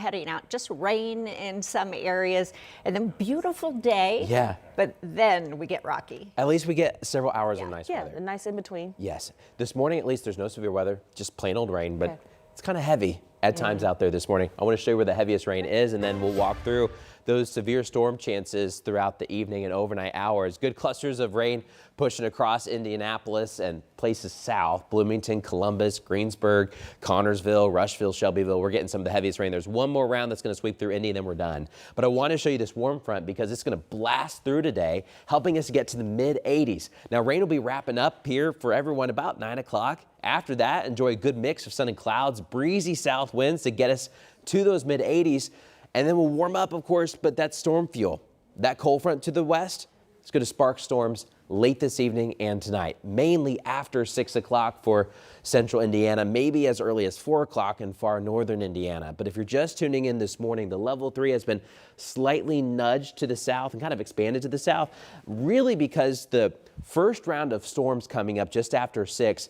Heading out, just rain in some areas and then beautiful day. Yeah. But then we get rocky. At least we get several hours of nice weather. Yeah, a nice in between. Yes. This morning, at least, there's no severe weather, just plain old rain, but it's kind of heavy at times out there this morning. I want to show you where the heaviest rain is, and then we'll walk through those severe storm chances throughout the evening and overnight hours. Good clusters of rain pushing across Indianapolis and places south, Bloomington, Columbus, Greensburg, Connorsville, Rushville, Shelbyville. We're getting some of the heaviest rain. There's one more round that's going to sweep through Indy and then we're done. But I want to show you this warm front because it's going to blast through today, helping us to get to the mid 80s. Now rain will be wrapping up here for everyone about 9 o'clock. After that, enjoy a good mix of sun and clouds, breezy south winds to get us to those mid 80s. And then we'll warm up, of course, but that's storm fuel. That cold front to the west, it's going to spark storms late this evening and tonight, mainly after 6 o'clock for central Indiana, maybe as early as 4 o'clock in far northern Indiana. But if you're just tuning in this morning, the level 3 has been slightly nudged to the south and kind of expanded to the south, really because the first round of storms coming up just after 6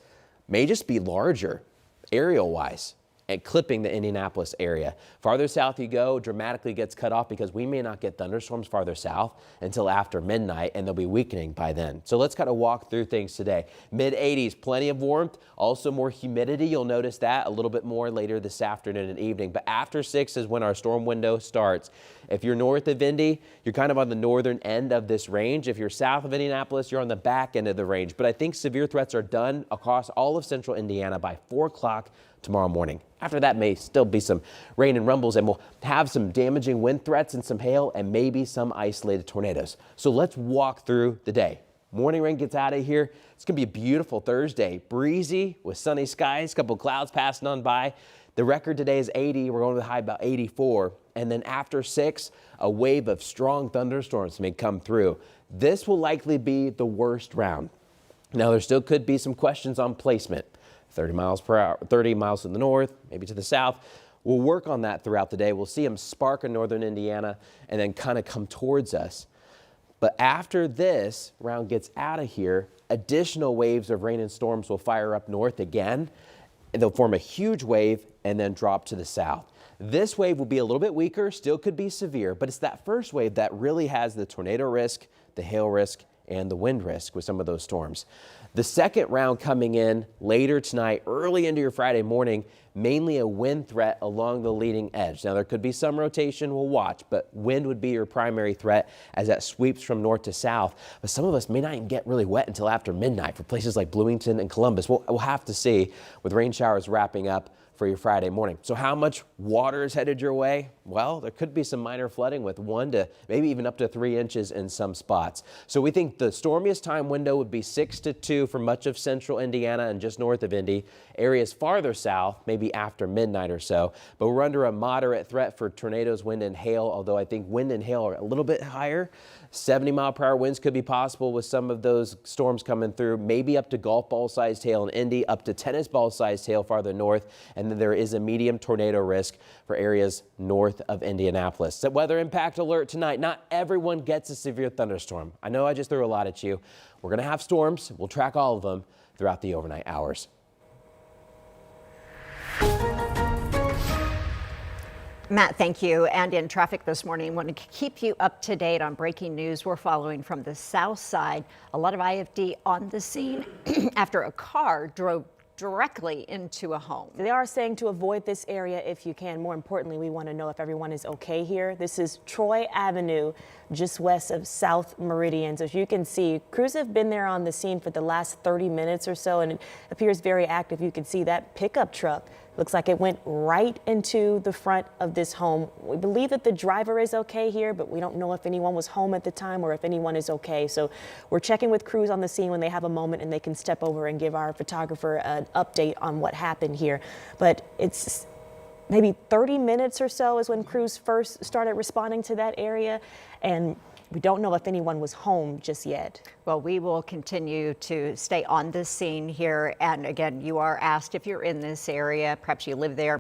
may just be larger aerial-wise and clipping the Indianapolis area. Farther south you go, dramatically gets cut off because we may not get thunderstorms farther south until after midnight, and they'll be weakening by then. So let's kind of walk through things today. Mid 80s, plenty of warmth, also more humidity. You'll notice that a little bit more later this afternoon and evening. But after 6 is when our storm window starts. If you're north of Indy, you're kind of on the northern end of this range. If you're south of Indianapolis, you're on the back end of the range. But I think severe threats are done across all of central Indiana by 4 o'clock tomorrow morning. After that may still be some rain and rumbles, and we'll have some damaging wind threats and some hail and maybe some isolated tornadoes. So let's walk through the day. Morning rain gets out of here. It's going to be a beautiful Thursday. Breezy with sunny skies, a couple clouds passing on by. The record today is 80. We're going to the high about 84. And then after 6, a wave of strong thunderstorms may come through. This will likely be the worst round. Now, there still could be some questions on placement. 30 miles per hour, 30 miles to the north, maybe to the south. We'll work on that throughout the day. We'll see them spark in northern Indiana and then kind of come towards us. But after this round gets out of here, additional waves of rain and storms will fire up north again. And they'll form a huge wave and then drop to the south. This wave will be a little bit weaker, still could be severe, but it's that first wave that really has the tornado risk, the hail risk, and the wind risk with some of those storms. The second round coming in later tonight, early into your Friday morning, mainly a wind threat along the leading edge. Now, there could be some rotation, we'll watch, but wind would be your primary threat as that sweeps from north to south. But some of us may not even get really wet until after midnight for places like Bloomington and Columbus. We'll have to see with rain showers wrapping up for your Friday morning. So how much water is headed your way? Well, there could be some minor flooding with 1 to maybe even up to 3 inches in some spots. So we think the stormiest time window would be 6 to 2 for much of central Indiana and just north of Indy. Areas farther south, maybe after midnight or so. But we're under a moderate threat for tornadoes, wind and hail, although I think wind and hail are a little bit higher. 70-mile-per-hour winds could be possible with some of those storms coming through, maybe up to golf ball-sized hail in Indy, up to tennis ball-sized hail farther north, and then there is a medium tornado risk for areas north of Indianapolis. So weather impact alert tonight. Not everyone gets a severe thunderstorm. I know I just threw a lot at you. We're going to have storms. We'll track all of them throughout the overnight hours. Matt, thank you. And in traffic this morning, want to keep you up to date on breaking news we're following from the south side. A lot of IFD on the scene after a car drove directly into a home. They are saying to avoid this area if you can. More importantly, we want to know if everyone is okay here. This is Troy Avenue, just west of South Meridian. So as you can see, crews have been there on the scene for the last 30 minutes or so, and it appears very active. You can see that pickup truck. Looks like it went right into the front of this home. We believe that the driver is okay here, but we don't know if anyone was home at the time or if anyone is okay. So we're checking with crews on the scene when they have a moment and they can step over and give our photographer an update on what happened here. But it's maybe 30 minutes or so is when crews first started responding to that area, and we don't know if anyone was home just yet. Well, we will continue to stay on this scene here. And again, you are asked if you're in this area, perhaps you live there.